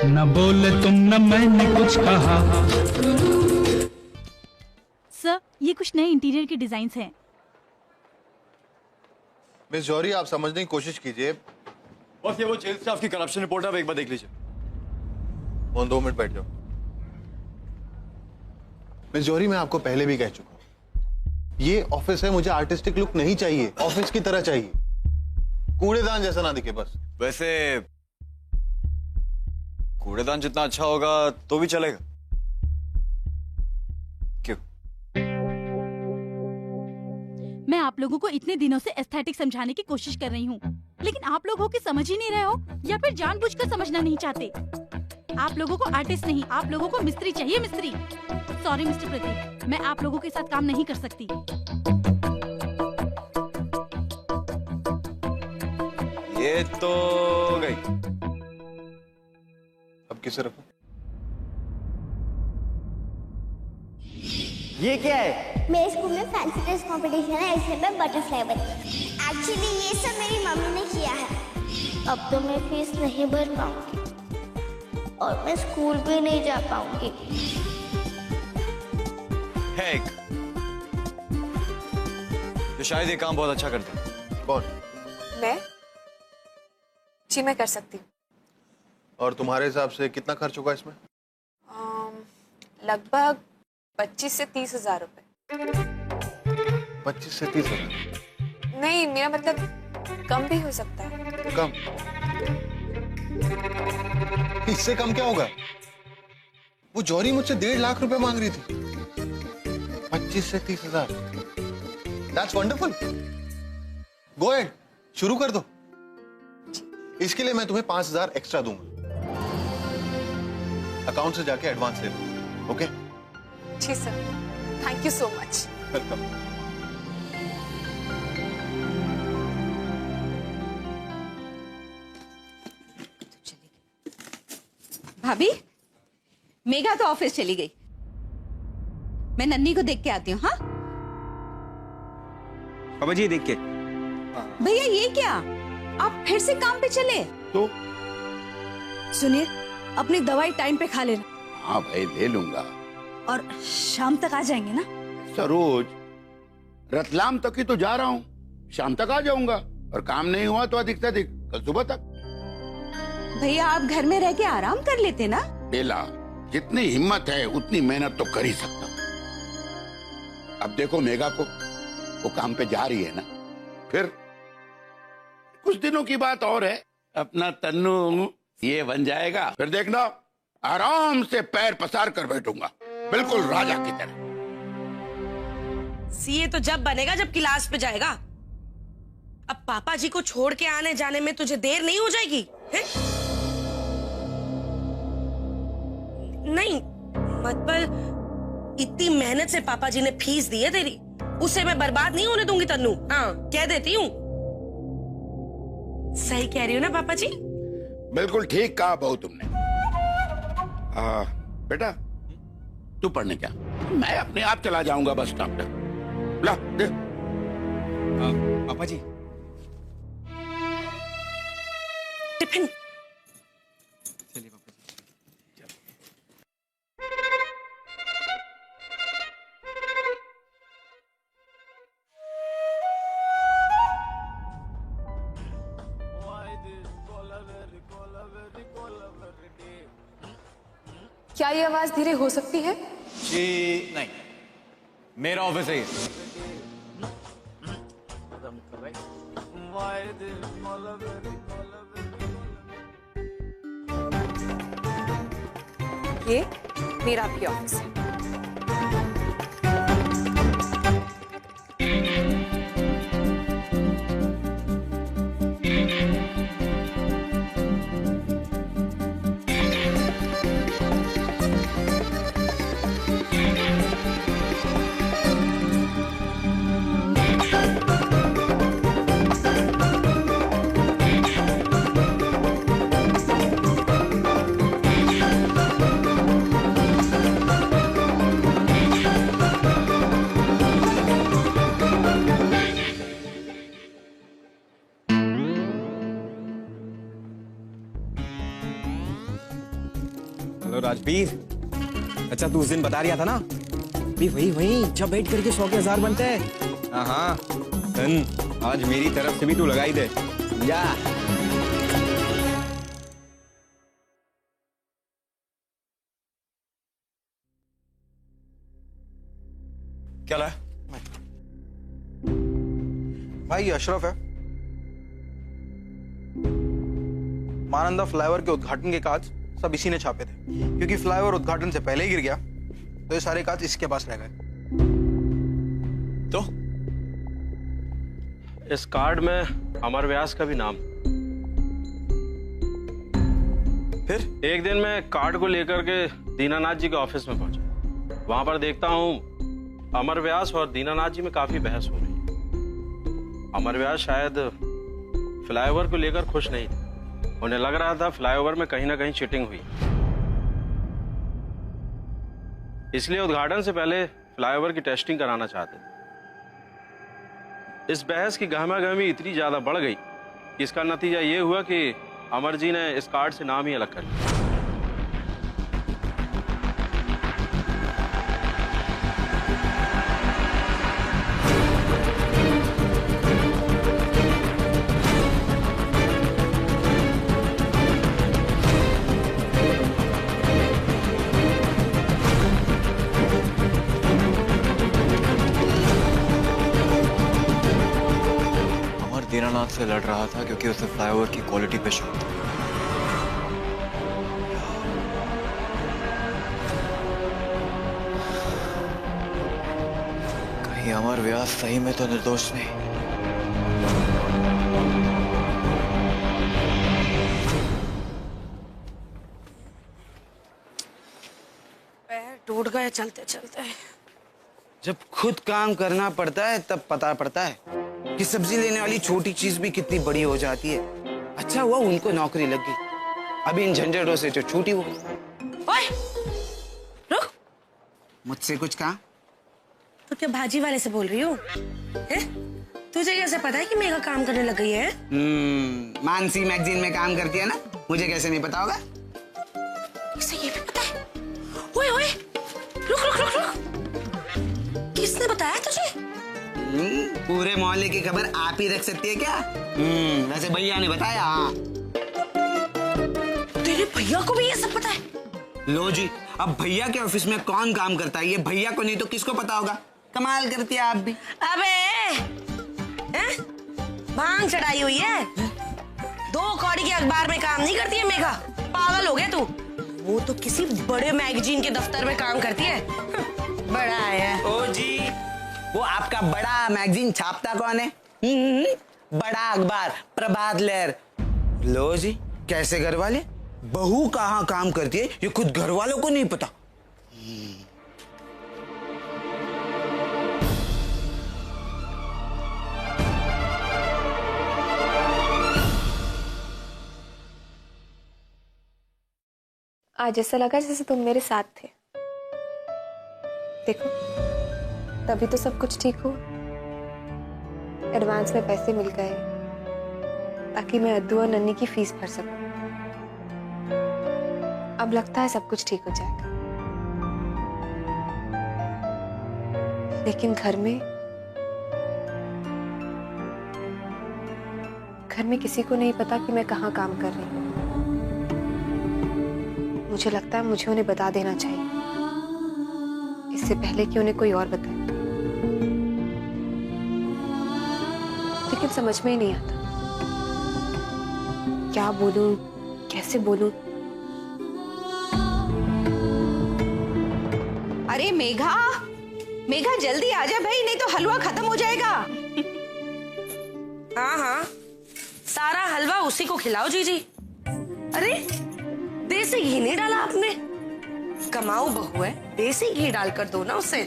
न बोले तुम न मैंने कुछ कहा। सर, ये कुछ नए इंटीरियर के डिजाइन्स हैं। मिस जौहरी, आप समझने की कोशिश कीजिए। बस ये वो जेल स्टाफ की करप्शन रिपोर्ट आप एक बार देख लीजिए। 2 मिनट बैठ जाओ। मिस जौहरी, मैं आपको पहले भी कह चुका हूं, ये ऑफिस है, मुझे आर्टिस्टिक लुक नहीं चाहिए, ऑफिस की तरह चाहिए, कूड़ेदान जैसा ना दिखे बस। वैसे कूड़ेदान जितना अच्छा होगा तो भी चलेगा। क्यों? मैं आप लोगों को इतने दिनों से एस्थेटिक समझाने की कोशिश कर रही हूँ, लेकिन आप लोग हो कि समझ ही नहीं रहे हो, या फिर जानबूझकर समझना नहीं चाहते। आप लोगों को आर्टिस्ट नहीं, आप लोगों को मिस्त्री चाहिए, मिस्त्री। सॉरी मिस्टर प्रतीक, मैं आप लोगों के साथ काम नहीं कर सकती। ये तो गई। अब किसे रखूं? ये क्या है? मेरे स्कूल में फैंसी ड्रेस कंपटीशन है, इसलिए मैं बटरफ्लाई बनी। एक्चुअली ये सब मेरी मम्मी ने किया है। अब तो मैं फीस नहीं भर पाऊंगी और मैं स्कूल भी नहीं जा पाऊंगी। है एक तो शायद ये काम बहुत अच्छा करता है। कौन? मैं? जी मैं कर सकती हूँ। और तुम्हारे हिसाब से कितना खर्च होगा इसमें? लगभग 25 से 30 हजार रुपए। 25 से 30 हजार? नहीं, मेरा मतलब कम भी हो सकता है। कम? इससे कम क्या होगा? वो जौहरी मुझसे 1.5 लाख रुपए मांग रही थी। 25 से 30 हजार, दैट्स वंडरफुल। गो अहेड, शुरू कर दो। इसके लिए मैं तुम्हें 5,000 एक्स्ट्रा दूंगा। अकाउंट से जाके एडवांस ले लो। ओके? जी sir, thank you so much. Welcome. भाभी, मेघा तो ऑफिस चली गई। मैं नन्नी को देख के आती हूँ। हाँ बाबा जी देख के। भैया, ये क्या, आप फिर से काम पे चले? तो सुनिए, अपनी दवाई टाइम पे खा लेना। हाँ भाई, ले लूंगा। और शाम तक आ जाएंगे ना? सरोज, रतलाम तक ही तो जा रहा हूँ, शाम तक आ जाऊंगा। और काम नहीं हुआ तो अधिक से अधिक कल सुबह तक। भैया, आप घर में रह के आराम कर लेते ना? बेला, जितनी हिम्मत है उतनी मेहनत तो कर ही सकता हूँ। अब देखो मेघा को, वो काम पे जा रही है ना, फिर कुछ दिनों की बात और है, अपना तन्नू ये बन जाएगा। फिर देखना, आराम से पैर पसार कर बैठूंगा, बिल्कुल राजा की तरह। सीए तो जब बनेगा जब क्लास पे जाएगा। अब पापा जी को छोड़ के आने जाने में तुझे देर नहीं हो जाएगी है? नहीं मतलब इतनी मेहनत से पापा जी ने फीस दी है तेरी, उसे मैं बर्बाद नहीं होने दूंगी तन्नू। हाँ, कह देती हूँ। सही कह रही हो ना पापा जी? बिल्कुल ठीक कहा बहू तुमने। बेटा, तू पढ़ने जा, मैं अपने आप चला जाऊंगा बस स्टॉप तक। ला दे। पापा जी, टिफिन। चलिए पापा जी। क्या ये आवाज धीरे हो सकती है? जी नहीं, मेरा ऑफिस है ये। ये मेरा भी ऑफिस है। हेलो राजवीर। अच्छा तू उस दिन बता रहा था ना भी वही जब बैठ करके 100 के 1000 बनते हैं। हाँ आज मेरी तरफ से भी तू लगाई दे समझा। क्या लाया? भाई ये अशरफ है। मानंदा फ्लाईओवर के उद्घाटन के कांच सब इसी ने छापे थे, क्योंकि फ्लाईओवर उद्घाटन से पहले ही गिर गया तो ये सारे कांच इसके पास रह गए। तो इस कार्ड में अमर व्यास का भी नाम। फिर एक दिन मैं कार्ड को लेकर के दीनानाथ जी के ऑफिस में पहुंचा। वहां पर देखता हूं अमर व्यास और दीनानाथ जी में काफी बहस हो रही है। अमर व्यास शायद फ्लाईओवर को लेकर खुश नहीं थे। उन्हें लग रहा था फ्लाईओवर में कहीं ना कहीं चीटिंग हुई, इसलिए उद्घाटन से पहले फ्लाईओवर की टेस्टिंग कराना चाहते थे। इस बहस की गहमागहमी इतनी ज्यादा बढ़ गई कि इसका नतीजा ये हुआ कि अमर जी ने इस कार्ड से नाम ही अलग कर लिया। दीनानाथ से लड़ रहा था क्योंकि उसे फ्लाईओवर की क्वालिटी पे शक था। कहीं अमर व्यास सही में तो निर्दोष नहीं। पैर टूट गए चलते चलते। जब खुद काम करना पड़ता है तब पता पड़ता है कि सब्जी लेने वाली छोटी चीज भी कितनी बड़ी हो जाती है। अच्छा हुआ उनको नौकरी लग गई, अभी इन झंझटों से जो छूटी हो गई। ओए, रुक। मुझसे कुछ कहा? तो क्या भाजी वाले से बोल रही हो? तुझे कैसे पता है कि मेघा काम करने लग गई है? मानसी मैगजीन में काम करती है ना, मुझे कैसे नहीं पता होगा? इसे ये भी पता है? ओए ओए, रुक रुक रुक रुक। किसने बताया तुझे? पूरे मोहल्ले की खबर आप ही रख सकती है क्या? वैसे भैया ने बताया। हाँ तेरे भैया को भी ये सब पता है? लो जी, अब भैया के ऑफिस में कौन काम करता है ये भैया को नहीं तो किसको पता होगा? कमाल करती है आप भी। अबे भांग चढ़ाई हुई है। 2 कौड़ी के अखबार में काम नहीं करती है मेघा, पागल हो गया तू। वो तो किसी बड़े मैगजीन के दफ्तर में काम करती है। बड़ा है। ओ जी, वो आपका बड़ा मैगजीन छापता कौन है? बड़ा अखबार प्रभात लहर। लो जी, कैसे घर वाले? बहू कहाँ काम करती है ये खुद घर वालों को नहीं पता। आज ऐसा लगा जैसे तुम मेरे साथ थे। देखो तभी तो सब कुछ ठीक हो। एडवांस में पैसे मिल गए ताकि मैं अद्दू और नन्नी की फीस भर सकूं। अब लगता है सब कुछ ठीक हो जाएगा। लेकिन घर में किसी को नहीं पता कि मैं कहाँ काम कर रही हूँ। मुझे लगता है मुझे उन्हें बता देना चाहिए इससे पहले कि उन्हें कोई और बताए। लेकिन समझ में ही नहीं आता क्या बोलूं, कैसे बोलूं। अरे मेघा, मेघा जल्दी आ जा भाई, नहीं तो हलवा खत्म हो जाएगा। हाँ हाँ, सारा हलवा उसी को खिलाओ जीजी। अरे देसी घी नहीं डाला आपने? कमाऊ बहू है, देसी घी डालकर दो ना उसे।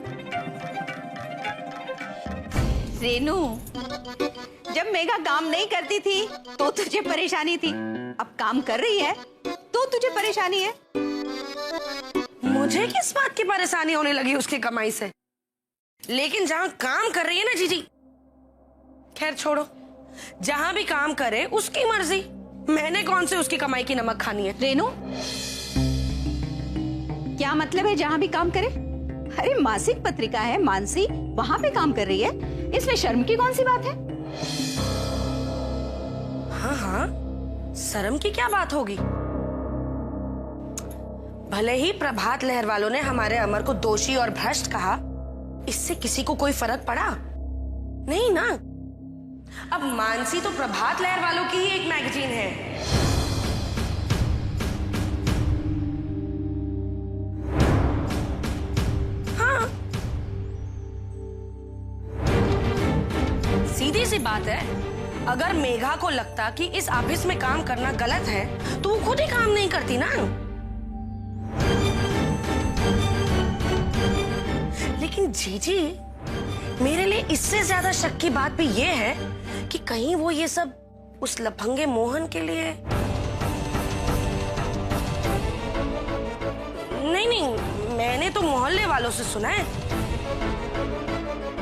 रेनू, जब मेघा काम नहीं करती थी तो तुझे परेशानी थी, अब काम कर रही है तो तुझे परेशानी है। मुझे किस बात की परेशानी होने लगी उसकी कमाई से? लेकिन जहां काम कर रही है ना जीजी, खैर छोड़ो, जहां भी काम करे उसकी मर्जी। मैंने कौन से उसकी कमाई की नमक खानी है? रेनू, क्या मतलब है जहाँ भी काम करे? अरे मासिक पत्रिका है मानसी, वहाँ पे काम कर रही है, इसमें शर्म की कौन सी बात है? हाँ हाँ, शर्म की क्या बात होगी? भले ही प्रभात लहर वालों ने हमारे अमर को दोषी और भ्रष्ट कहा, इससे किसी को कोई फर्क पड़ा नहीं ना। अब मानसी तो प्रभात लहर वालों की ही एक मैगजीन है। हाँ, सीधी सी बात है, अगर मेघा को लगता कि इस ऑफिस में काम करना गलत है तो वो खुद ही काम नहीं करती ना। लेकिन जीजी, मेरे लिए इससे ज्यादा शक की बात भी ये है कि कहीं वो ये सब उस लफंगे मोहन के लिए। नहीं नहीं, मैंने तो मोहल्ले वालों से सुना है,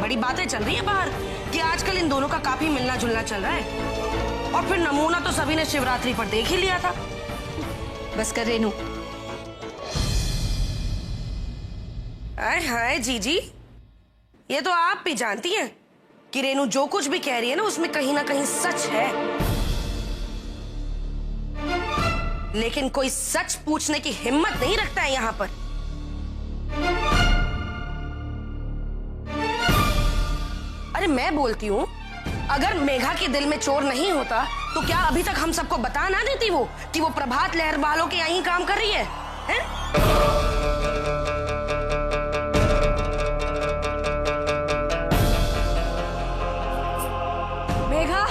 बड़ी बातें चल रही है बाहर कि आजकल इन दोनों का काफी मिलना जुलना चल रहा है। और फिर नमूना तो सभी ने शिवरात्रि पर देख ही लिया था। बस कर रेनू। हाय हाय जीजी, ये तो आप भी जानती हैं कि रेनू जो कुछ भी कह रही है ना उसमें कहीं ना कहीं सच है। लेकिन कोई सच पूछने की हिम्मत नहीं रखता है यहाँ पर। अरे मैं बोलती हूँ, अगर मेघा के दिल में चोर नहीं होता तो क्या अभी तक हम सबको बता ना देती वो कि वो प्रभात लहर वालों के यहीं काम कर रही है, हैं? मेघा,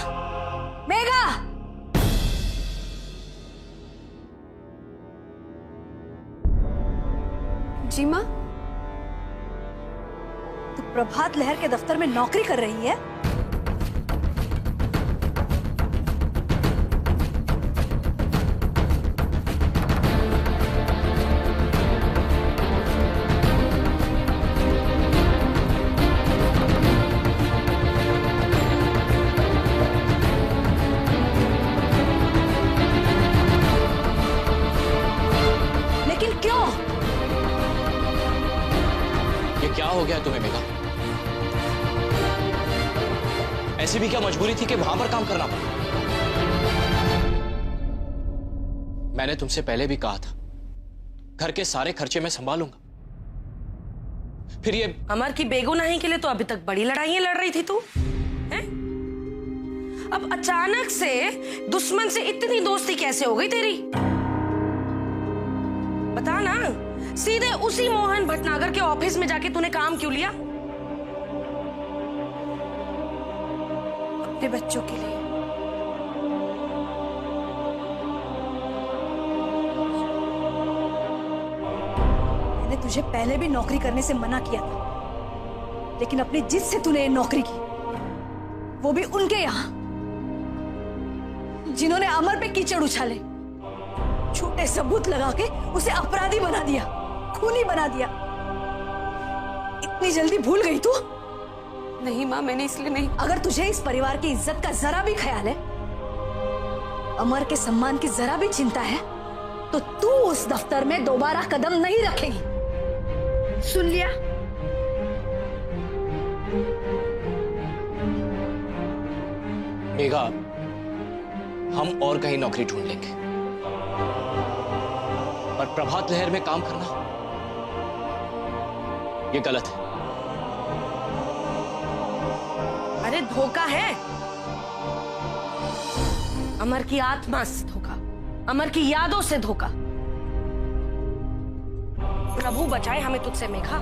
मेघा, जी माँ। तू प्रभात लहर के दफ्तर में नौकरी कर रही है? लेकिन क्यों? ये क्या हो गया तुम्हें मेघा? ऐसी भी क्या मजबूरी थी कि वहां पर काम करना पड़ा? मैंने तुमसे पहले भी कहा था, घर के सारे खर्चे मैं संभालूंगा। फिर ये अमर की बेगुनाही के लिए तो अभी तक बड़ी लड़ाइयां लड़ रही थी तू, हैं? अब अचानक से दुश्मन से इतनी दोस्ती कैसे हो गई तेरी? बता ना, सीधे उसी मोहन भटनागर के ऑफिस में जाके तूने काम क्यों लिया? अपने बच्चों के लिए। मैंने तुझे पहले भी नौकरी करने से मना किया था, लेकिन अपनी जिद से तूने ये नौकरी की, वो भी उनके यहां जिन्होंने अमर पे कीचड़ उछाले, झूठे सबूत लगा के उसे अपराधी बना दिया, खूनी बना दिया। इतनी जल्दी भूल गई तू? नहीं माँ, मैंने इसलिए नहीं। अगर तुझे इस परिवार की इज्जत का जरा भी ख्याल है, अमर के सम्मान की जरा भी चिंता है, तो तू उस दफ्तर में दोबारा कदम नहीं रखेगी। सुन लिया? मेघा, हम और कहीं नौकरी ढूंढ लेंगे, पर प्रभात लहर में काम करना ये गलत है। अरे धोखा है, अमर की आत्मा से धोखा, अमर की यादों से धोखा। प्रभु बचाए हमें तुझसे मेघा।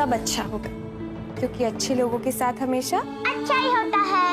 सब अच्छा होगा, क्योंकि अच्छे लोगों के साथ हमेशा अच्छा ही होता है।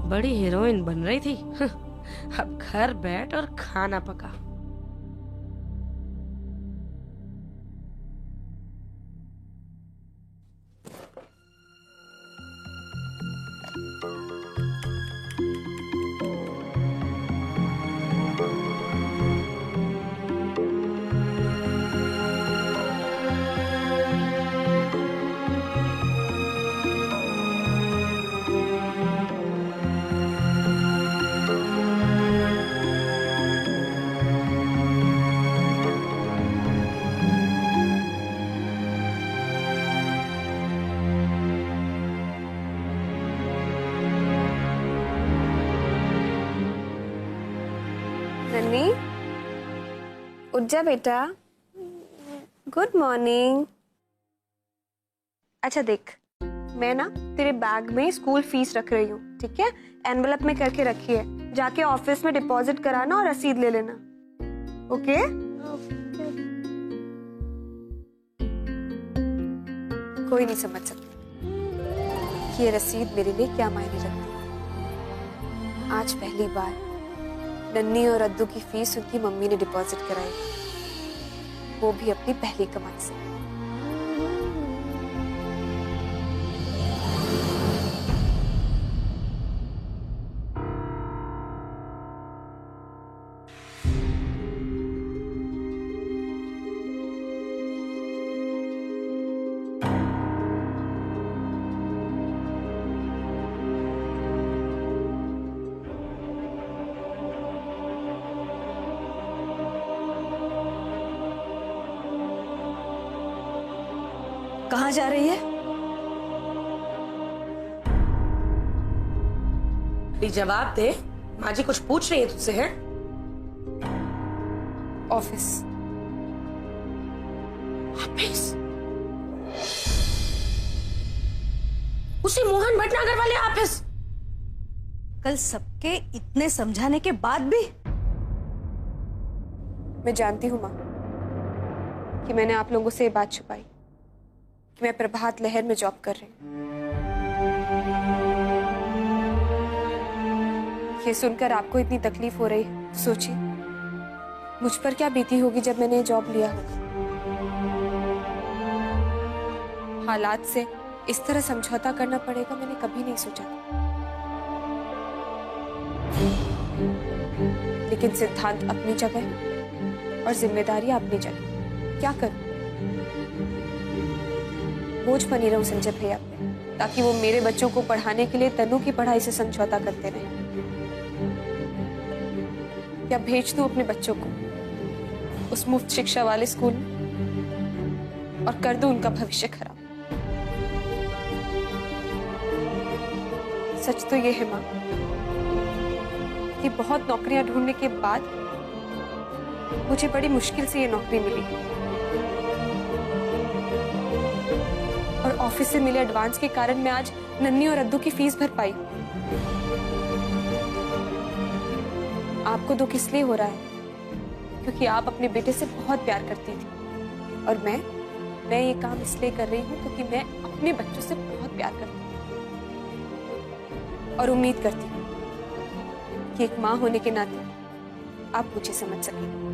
बड़ी हीरोइन बन रही थी। अब घर बैठ और खाना पका। नन्ही, उठ जा बेटा। Good morning. अच्छा देख, मैं ना तेरे बैग में स्कूल फीस रख रही हूँ, ठीक है? एनवेलप में करके रखी है, जाके ऑफिस में डिपॉजिट कराना और रसीद ले लेना। ओके? कोई नहीं समझ सकता कि ये रसीद मेरे लिए क्या मायने रखती है। आज पहली बार नन्ही और अद्दू की फीस उनकी मम्मी ने डिपॉजिट कराई, वो भी अपनी पहली कमाई से। कहाँ जा रही है? जवाब दे, माँ जी कुछ पूछ रही है तुझसे, है? ऑफिस। ऑफिस? उसी मोहन भटनागर वाले ऑफिस? कल सबके इतने समझाने के बाद भी? मैं जानती हूँ माँ कि मैंने आप लोगों से ये बात छुपाई कि मैं प्रभात लहर में जॉब कर रही हूँ। ये सुनकर आपको इतनी तकलीफ हो रही है, सोचिए मुझ पर क्या बीती होगी जब मैंने ये जॉब लिया होगा। हालात से इस तरह समझौता करना पड़ेगा, मैंने कभी नहीं सोचा था। लेकिन सिद्धांत अपनी जगह और जिम्मेदारी अपनी जगह। क्या करूं? बोझ बनी रहूं संजय भैया पे, ताकि वो मेरे बच्चों को पढ़ाने के लिए तनु की पढ़ाई से समझौता करते रहे, या भेज दूं अपने बच्चों को उस मुफ्त शिक्षा वाले स्कूल में और कर दूं उनका भविष्य खराब। सच तो ये है मां कि बहुत नौकरियां ढूंढने के बाद मुझे बड़ी मुश्किल से ये नौकरी मिली, और ऑफिस से मिले एडवांस के कारण मैं आज नन्ही और अद्दू की फीस भर पाई। आपको दुख इसलिए हो रहा है क्योंकि आप अपने बेटे से बहुत प्यार करती थी, और मैं ये काम इसलिए कर रही हूँ क्योंकि मैं अपने बच्चों से बहुत प्यार करती हूँ और उम्मीद करती हूँ कि एक माँ होने के नाते आप मुझे समझ सकेंगे।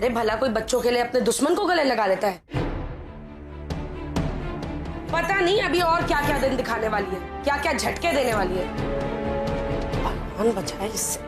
अरे भला कोई बच्चों के लिए अपने दुश्मन को गले लगा लेता है? पता नहीं अभी और क्या क्या दिन दिखाने वाली है, क्या क्या झटके देने वाली है। भगवान बचाए इससे।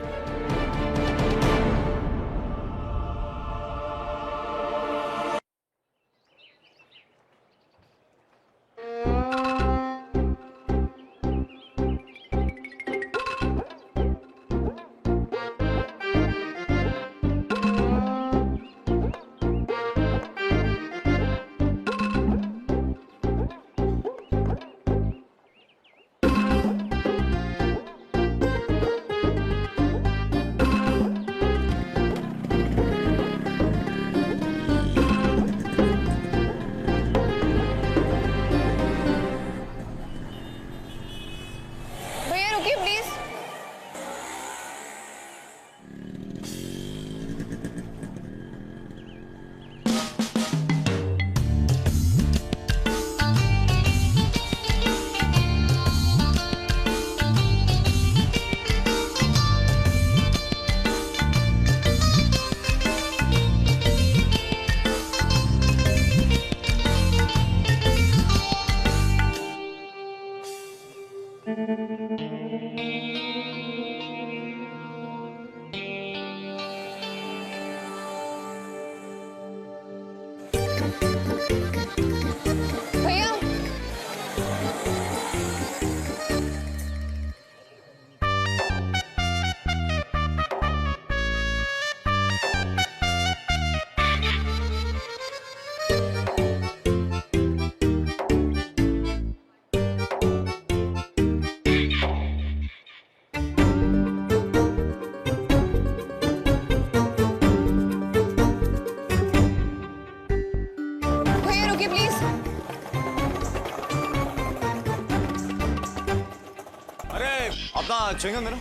अपना च्युइंगम देना।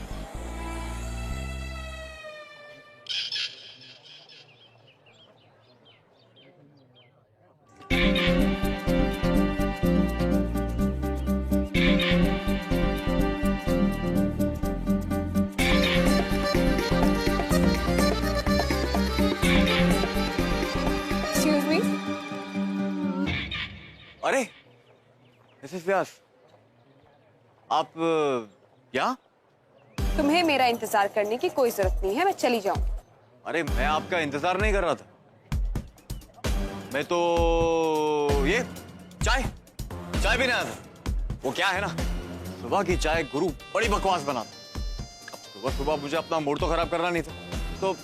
Excuse me? अरे मिसेस व्यास, आप क्या? तुम्हें मेरा इंतजार करने की कोई जरूरत नहीं है, मैं चली जाऊं। अरे मैं आपका इंतजार नहीं कर रहा था, मैं तो ये चाय पीने आया था। वो क्या है ना, सुबह की चाय गुरु बड़ी बकवास बनाता। अब सुबह सुबह मुझे अपना मूड तो खराब करना नहीं था, तो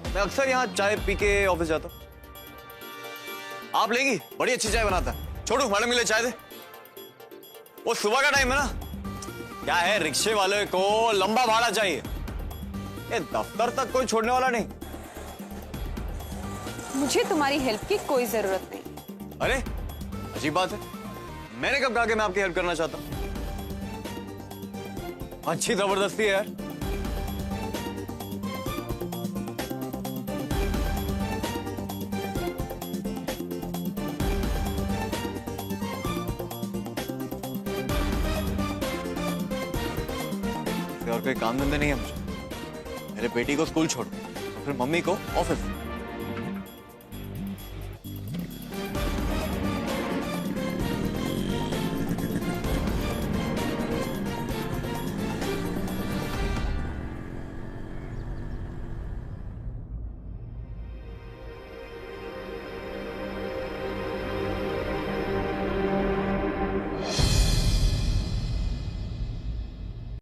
मैं अक्सर यहाँ चाय पी के ऑफिस जाता हूँ। आप लेंगी, बड़ी अच्छी चाय बनाता है। छोड़ू, मैडम के लिए चाय दे। वो सुबह का टाइम है ना, क्या है, रिक्शे वाले को लंबा भाड़ा चाहिए, ये दफ्तर तक कोई छोड़ने वाला नहीं। मुझे तुम्हारी हेल्प की कोई जरूरत नहीं। अरे अजीब बात है, मैंने कब कहा कि मैं आपकी हेल्प करना चाहता हूं? अच्छी जबरदस्ती है यार। और कोई काम धंधे नहीं है मुझे। मेरे बेटी को स्कूल छोड़ो, फिर मम्मी को ऑफिस।